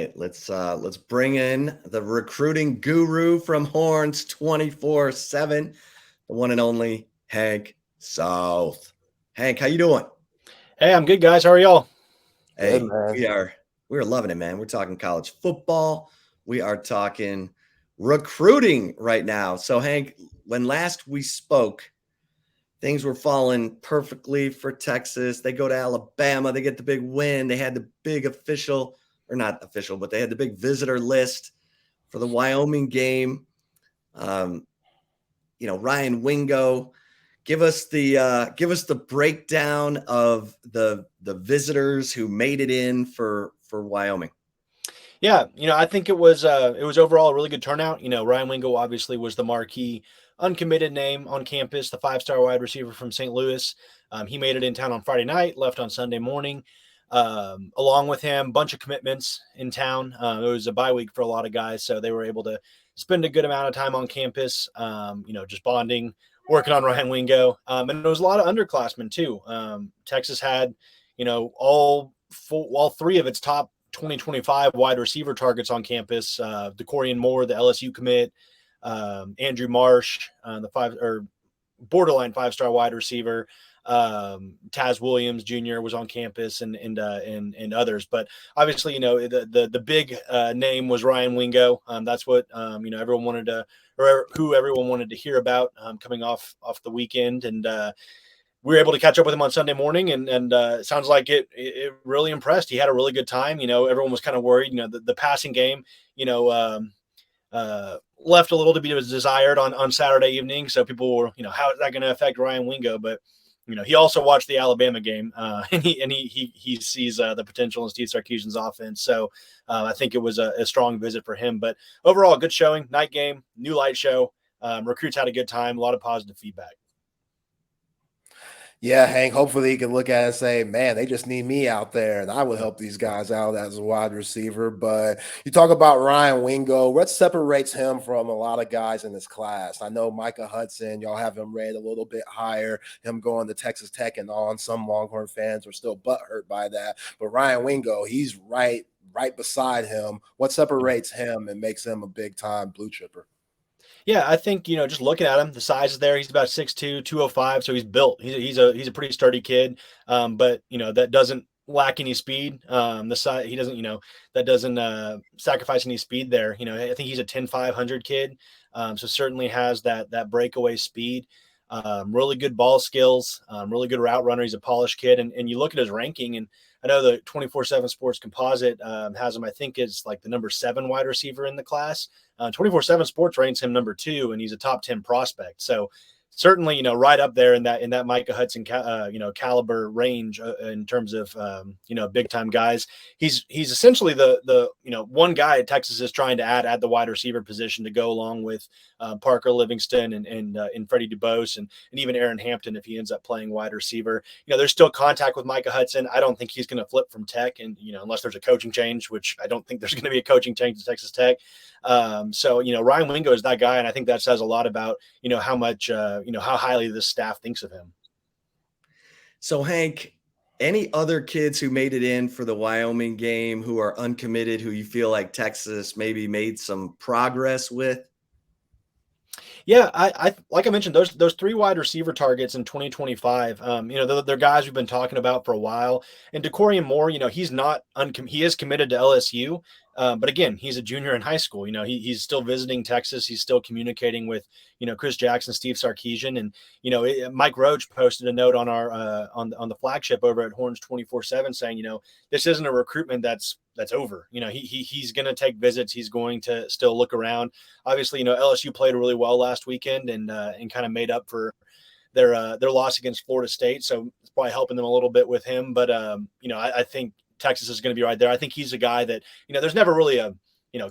right, let's bring in the recruiting guru from Horns 24/7, the one and only Hank South. Hank, how you doing? Hey, I'm good, guys. How are y'all? Good, Hey, man. we're loving it, man. We're talking college football. We are talking recruiting right now. So, Hank, when last we spoke, things were falling perfectly for Texas. They go to Alabama, they get the big win. They had the big official, or not official, but they had the big visitor list for the Wyoming game. Um, Ryan Wingo. Give us the breakdown of the visitors who made it in for Wyoming. Yeah, I think it was overall a really good turnout. Ryan Wingo obviously was the marquee uncommitted name on campus, the five-star wide receiver from St. Louis. He made it in town on Friday night, left on Sunday morning. Along with him, bunch of commitments in town. It was a bye week for a lot of guys, so they were able to spend a good amount of time on campus. Just bonding, working on Ryan Wingo, and there was a lot of underclassmen too. Texas had, all three of its top 2025 wide receiver targets on campus. DeCorian Moore, the LSU commit, Andrew Marsh, the borderline five-star wide receiver. Taz Williams Jr. was on campus, and others. But obviously, the big name was Ryan Wingo. That's what everyone wanted to, or who everyone wanted to hear about coming off the weekend, and we were able to catch up with him on Sunday morning, and it sounds like it really impressed. He had a really good time. Everyone was kind of worried. The passing game, left a little to be desired on Saturday evening. So people were, how is that going to affect Ryan Wingo? But he also watched the Alabama game, and he sees the potential in Steve Sarkisian's offense. So I think it was a strong visit for him. But overall, a good showing. Night game, new light show. Recruits had a good time. A lot of positive feedback. Yeah, Hank, hopefully he can look at it and say, man, they just need me out there, and I would help these guys out as a wide receiver. But you talk about Ryan Wingo. What separates him from a lot of guys in this class? I know Micah Hudson, y'all have him rated a little bit higher, him going to Texas Tech and on. Some Longhorn fans are still butthurt by that. But Ryan Wingo, he's right beside him. What separates him and makes him a big-time blue chipper? Yeah, I think, just looking at him, the size is there. He's about 6'2", 205, so he's built. He's a pretty sturdy kid. But that doesn't lack any speed. The size, he doesn't, that doesn't sacrifice any speed there. I think he's a 10-500 kid. So certainly has that breakaway speed. Really good ball skills, really good route runner. He's a polished kid. And you look at his ranking, and I know the 24/7 Sports Composite has him, I think, is like the number 7 wide receiver in the class. 24/7 Sports ranks him number 2, and he's a top 10 prospect. So certainly, right up there in that Micah Hudson, caliber range in terms of, big time guys. He's essentially the one guy Texas is trying to add at the wide receiver position to go along with Parker Livingston and Freddie Dubose and even Aaron Hampton if he ends up playing wide receiver. There's still contact with Micah Hudson. I don't think he's going to flip from Tech, and unless there's a coaching change, which I don't think there's going to be a coaching change to Texas Tech. So Ryan Wingo is that guy, and I think that says a lot about how much how highly this staff thinks of him. So, Hank, any other kids who made it in for the Wyoming game who are uncommitted, who you feel like Texas maybe made some progress with? Yeah, I like I mentioned, those 3 wide receiver targets in 2025. They're guys we've been talking about for a while. And DeCorian Moore, he's not he is committed to LSU, but again, he's a junior in high school. He's still visiting Texas. He's still communicating with Chris Jackson, Steve Sarkisian, and Mike Roach posted a note on our on the flagship over at Horns 24/7 saying this isn't a recruitment that's over. He's going to take visits. He's going to still look around. Obviously, LSU played really well last weekend and kind of made up for their loss against Florida State. So it's probably helping them a little bit with him. But I think Texas is going to be right there. I think he's a guy that there's never really a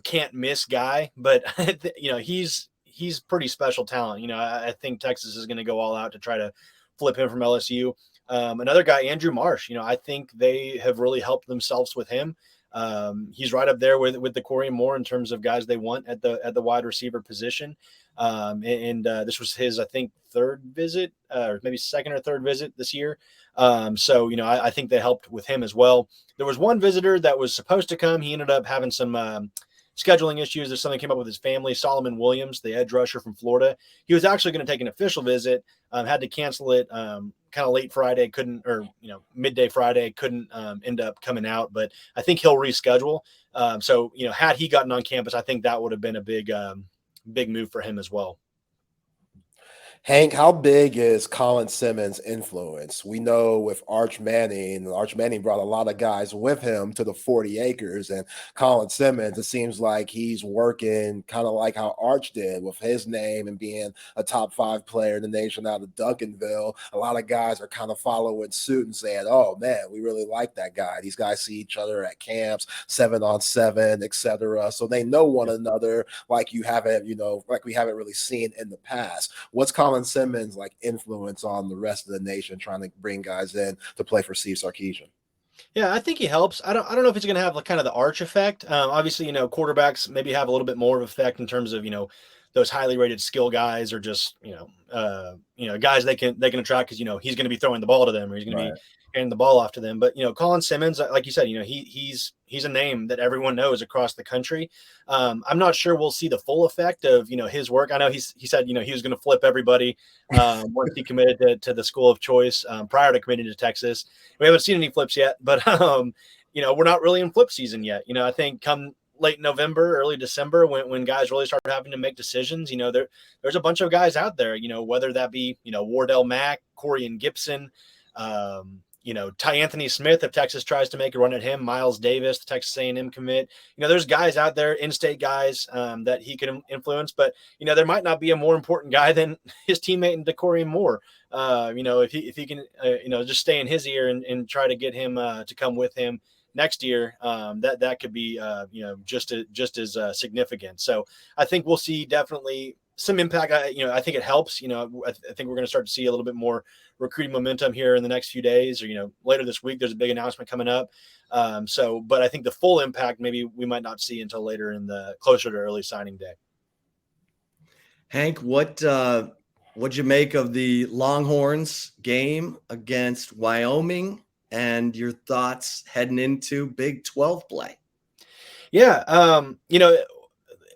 can't miss guy, but he's pretty special talent. I think Texas is going to go all out to try to flip him from LSU. Another guy, Andrew Marsh. I think they have really helped themselves with him. He's right up there with the Corey Moore in terms of guys they want at the wide receiver position. This was his, I think, third visit, or maybe second or third visit this year. So, I think they helped with him as well. There was one visitor that was supposed to come. He ended up having some scheduling issues. There's something came up with his family. Solomon Williams, the edge rusher from Florida. He was actually going to take an official visit, had to cancel it kind of late Friday, couldn't, or, midday Friday, couldn't end up coming out, but I think he'll reschedule. So, had he gotten on campus, I think that would have been a big move for him as well. Hank, how big is Colin Simmons' influence? We know with Arch Manning brought a lot of guys with him to the 40 acres. And Colin Simmons, it seems like he's working kind of like how Arch did with his name and being a top 5 player in the nation out of Duncanville. A lot of guys are kind of following suit and saying, oh, man, we really like that guy. These guys see each other at camps, 7-on-7, etc. So they know one another like we haven't really seen in the past. What's Colin Simmons like influence on the rest of the nation trying to bring guys in to play for Steve Sarkisian? Yeah, I think he helps. I don't know if it's going to have like kind of the Arch effect. Obviously, quarterbacks maybe have a little bit more of effect in terms of those highly rated skill guys, or just guys they can attract because he's going to be throwing the ball to them, or he's going to be handing the ball off to them. But Colin Simmons, like you said, he's a name that everyone knows across the country. I'm not sure we'll see the full effect of his work. I know he said he was going to flip everybody once he committed to the school of choice prior to committing to Texas. We haven't seen any flips yet, but we're not really in flip season yet. I think come late November, early December, when guys really start having to make decisions, there's a bunch of guys out there, whether that be Wardell Mack, Corian Gibson, Ty Anthony Smith, if Texas tries to make a run at him, Miles Davis, the Texas A&M commit. There's guys out there, in-state guys that he can influence, but there might not be a more important guy than his teammate in Corian Moore. If he can just stay in his ear and try to get him to come with him next year, that could be just as significant. So I think we'll see definitely some impact. I think it helps. I think we're going to start to see a little bit more recruiting momentum here in the next few days, or later this week. There's a big announcement coming up. But I think the full impact maybe we might not see until later closer to early signing day. Hank, what'd you make of the Longhorns game against Wyoming, and your thoughts heading into Big 12 play? Yeah,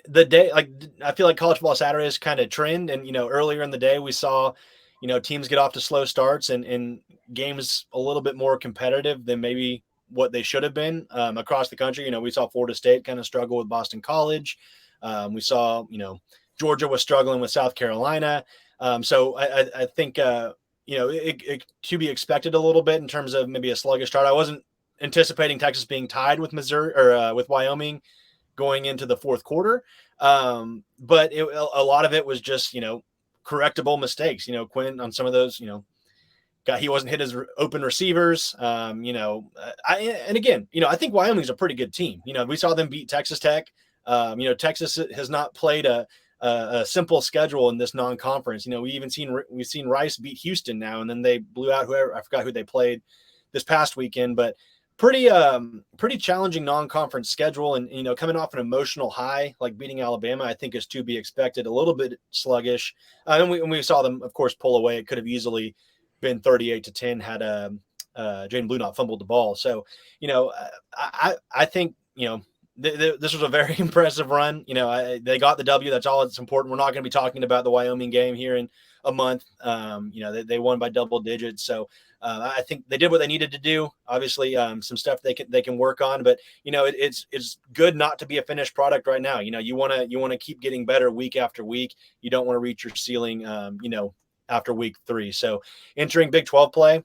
the day, like, I feel like college football Saturday is kind of trend, and earlier in the day we saw teams get off to slow starts and games a little bit more competitive than maybe what they should have been across the country. We saw Florida State kind of struggle with Boston College. We saw Georgia was struggling with South Carolina. So I think it to be expected a little bit in terms of maybe a sluggish start. I wasn't anticipating Texas being tied with Missouri or with Wyoming going into the fourth quarter. But a lot of it was just, correctable mistakes. Quinn on some of those, he wasn't hit his open receivers. I think Wyoming's a pretty good team. We saw them beat Texas Tech. Texas has not played a simple schedule in this non-conference. We've seen Rice beat Houston now, and then they blew out I forgot who they played this past weekend, but pretty challenging non-conference schedule, and coming off an emotional high like beating Alabama, I think is to be expected. A little bit sluggish, and we saw them, of course, pull away. It could have easily been 38-10 had Jaden Blue not fumbled the ball. So I think this was a very impressive run. They got the W. That's all that's important. We're not going to be talking about the Wyoming game here in a month. They won by double digits. So I think they did what they needed to do. Obviously, some stuff they can work on, but it's good not to be a finished product right now. You want to keep getting better week after week. You don't want to reach your ceiling, after week 3. So entering Big 12 play,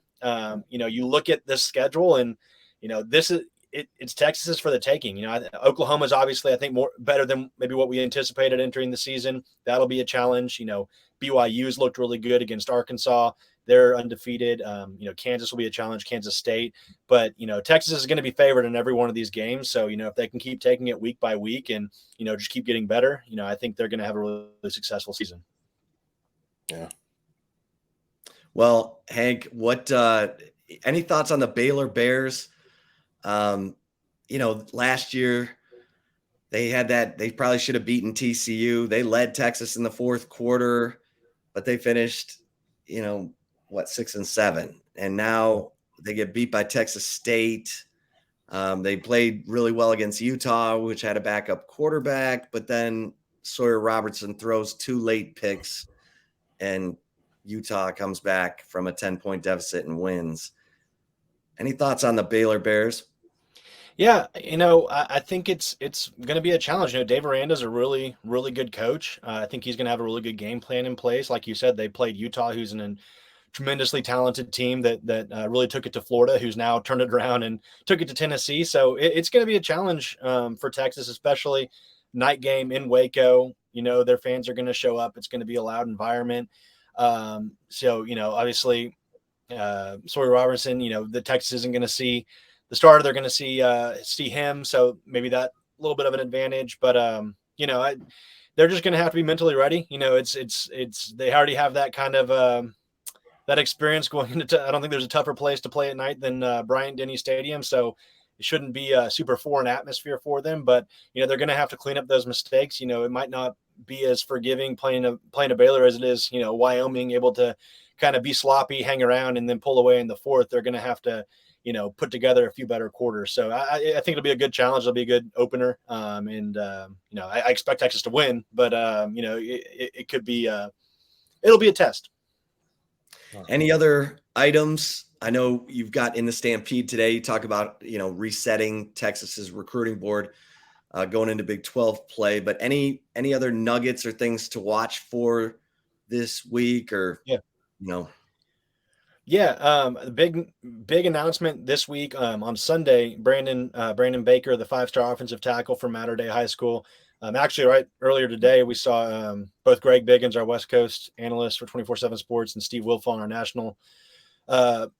you look at this schedule, and it's Texas's for the taking. Oklahoma's obviously, I think, better than maybe what we anticipated entering the season. That'll be a challenge. BYU's looked really good against Arkansas. They're undefeated. Kansas will be a challenge, Kansas State. But, Texas is going to be favored in every one of these games. So, if they can keep taking it week by week and, just keep getting better, I think they're going to have a really successful season. Yeah. Well, Hank, any thoughts on the Baylor Bears? last year they had that. They probably should have beaten TCU. They led Texas in the fourth quarter, but they finished, 6-7, and now they get beat by Texas State. They played really well against Utah, which had a backup quarterback, but then Sawyer Robertson throws 2 late picks, and Utah comes back from a 10-point deficit and wins. Any thoughts on the Baylor Bears? Yeah, I think it's going to be a challenge. Dave Aranda's a really, really good coach. I think he's going to have a really good game plan in place. Like you said, they played Utah, who's an tremendously talented team that really took it to Florida, who's now turned it around and took it to Tennessee. So it's going to be a challenge for Texas, especially night game in Waco. Their fans are going to show up. It's going to be a loud environment. Obviously, Sawyer Robertson, the Texas isn't going to see the starter. They're going to see him. So maybe that a little bit of an advantage, but they're just going to have to be mentally ready. It's they already have that kind of that experience going into. I don't think there's a tougher place to play at night than Bryant-Denny Stadium. So it shouldn't be a super foreign atmosphere for them, but they're going to have to clean up those mistakes. It might not be as forgiving playing a Baylor as it is, Wyoming, able to kind of be sloppy, hang around, and then pull away in the fourth. They're going to have to, put together a few better quarters. So I think it'll be a good challenge. It'll be a good opener. I expect Texas to win, but it could be, it'll be a test. Any other items? I know you've got in the Stampede today. You talk about, resetting Texas's recruiting board going into Big 12 play, but any other nuggets or things to watch for this week or, Yeah, the big announcement this week on Sunday. Brandon Baker, the 5-star offensive tackle from Mater Dei High School. Actually, right earlier today, we saw both Greg Biggins, our West Coast analyst for 24/7 Sports, and Steve Wilfong, our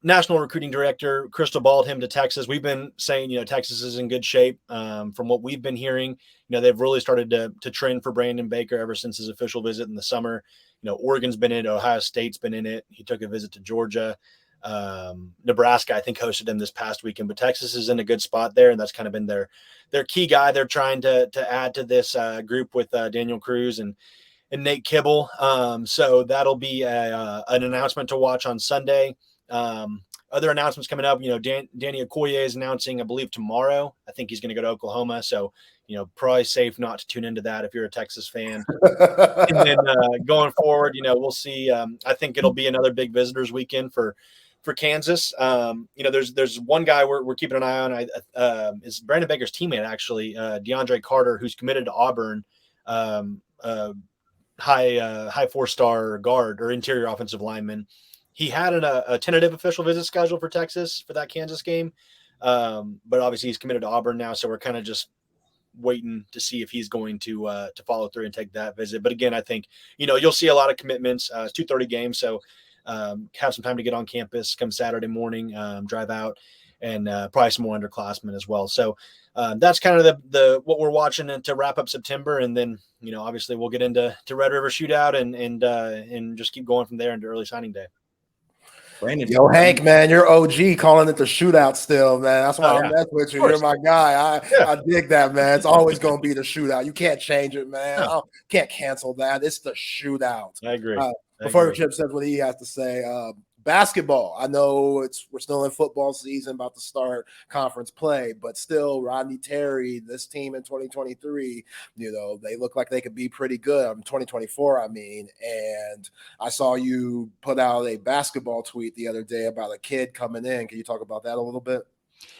national recruiting director, crystal balled him to Texas. We've been saying, Texas is in good shape. From what we've been hearing, they've really started to trend for Brandon Baker ever since his official visit in the summer. Oregon's been in it. Ohio State's been in it. He took a visit to Georgia. Nebraska, I think, hosted him this past weekend, but Texas is in a good spot there. And that's kind of been their key guy. They're trying to add to this group with Daniel Cruz and Nate Kibble. So that'll be an announcement to watch on Sunday. Other announcements coming up, Danny Okoye is announcing, I believe, tomorrow. I think he's going to go to Oklahoma. So, probably safe not to tune into that if you're a Texas fan. And then going forward, we'll see. I think it'll be another big visitors weekend for Kansas. There's one guy we're keeping an eye on. Is Brandon Baker's teammate, actually, DeAndre Carter, who's committed to Auburn, high 4-star guard or interior offensive lineman. He had a tentative official visit scheduled for Texas for that Kansas game. But obviously he's committed to Auburn now. So we're kind of just waiting to see if he's going to follow through and take that visit. But again, I think, you'll see a lot of commitments. It's 2:30 game. So have some time to get on campus come Saturday morning, drive out, and probably some more underclassmen as well. So that's kind of the what we're watching to wrap up September. And then, obviously we'll get into Red River Shootout and just keep going from there into early signing day. Brandon, Yo, Hank, man, you're OG calling it the shootout still, man. That's why I mess with you. You're my guy. I dig that, man. It's always going to be the shootout. You can't change it, man. No. Can't cancel that. It's the shootout. I agree. Before Chip says what he has to say, basketball. I know we're still in football season, about to start conference play, but still, Rodney Terry, this team in 2023, they look like they could be pretty good. 2024, I mean. And I saw you put out a basketball tweet the other day about a kid coming in. Can you talk about that a little bit?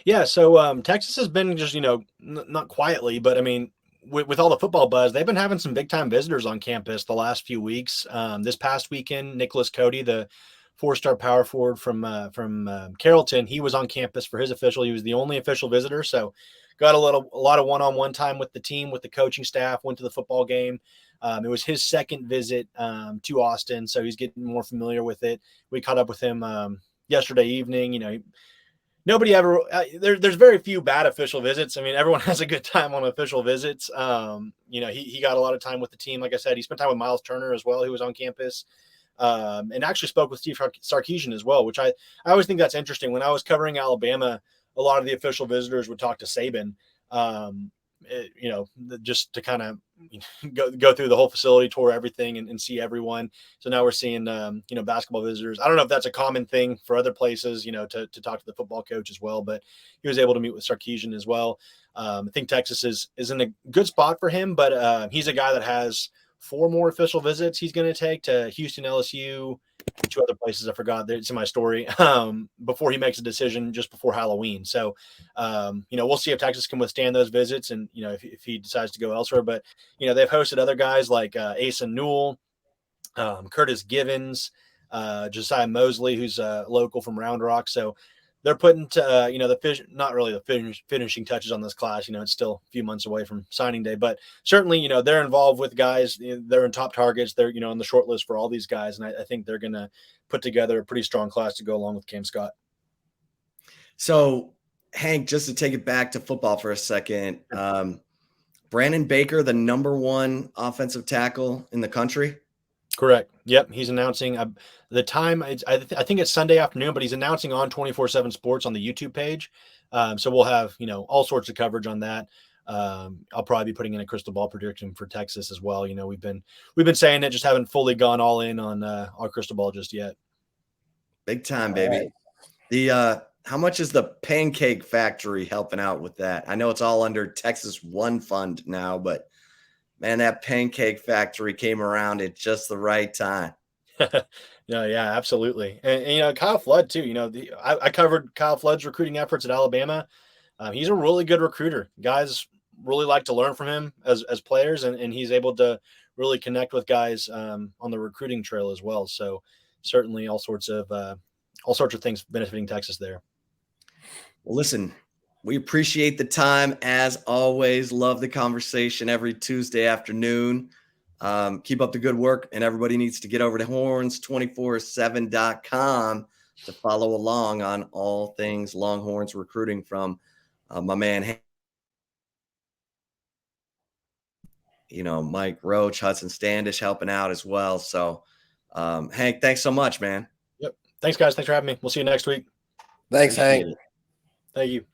Yeah. So Texas has been just, not quietly, but I mean, with all the football buzz, they've been having some big time visitors on campus the last few weeks. This past weekend, Nicholas Cody, the 4-star power forward from Carrollton, he was on campus for his official. He was the only official visitor, so got a lot of one-on-one time with the team, with the coaching staff. Went to the football game. It was his second visit to Austin, so he's getting more familiar with it. We caught up with him yesterday evening. Nobody ever. There's very few bad official visits. I mean, everyone has a good time on official visits. He got a lot of time with the team. Like I said, he spent time with Miles Turner as well, who was on campus. And actually spoke with Steve Sarkisian as well, which I always think that's interesting. When I was covering Alabama a lot of the official visitors would talk to Saban, just to kind of go through the whole facility, tour everything, and see everyone. So now we're seeing, basketball visitors. I don't know if that's a common thing for other places, to talk to the football coach as well, but he was able to meet with Sarkisian as well. I think Texas is in a good spot for him, but he's a guy that has 4 more official visits he's going to take to Houston, LSU, 2 other places I forgot. It's in my story, before he makes a decision just before Halloween. So, we'll see if Texas can withstand those visits and, if he decides to go elsewhere. But, they've hosted other guys like Asa Newell, Curtis Givens, Josiah Mosley, who's local from Round Rock. So they're putting, not really the finishing touches on this class. It's still a few months away from signing day, but certainly, they're involved with guys. They're in top targets. They're, on the short list for all these guys. And I think they're going to put together a pretty strong class to go along with Cam Scott. So, Hank, just to take it back to football for a second, Brandon Baker, the #1 offensive tackle in the country. Correct. Yep. He's announcing the time. I think it's Sunday afternoon, but he's announcing on 24/7 Sports on the YouTube page. So we'll have, all sorts of coverage on that. I'll probably be putting in a crystal ball prediction for Texas as well. We've been saying it, just haven't fully gone all in on our crystal ball just yet. Big time, baby. Right. How much is the Pancake Factory helping out with that? I know it's all under Texas One Fund now, but man, that Pancake Factory came around at just the right time. Yeah, absolutely. And Kyle Flood too. I covered Kyle Flood's recruiting efforts at Alabama. He's a really good recruiter. Guys really like to learn from him as players, and he's able to really connect with guys on the recruiting trail as well. So certainly all sorts of things benefiting Texas there. Well, listen, we appreciate the time as always. Love the conversation every Tuesday afternoon. Keep up the good work, and everybody needs to get over to horns247.com to follow along on all things Longhorns recruiting from my man, Mike Roach, Hudson Standish helping out as well. So, Hank, thanks so much, man. Yep. Thanks, guys. Thanks for having me. We'll see you next week. Thanks, Hank. Thank you.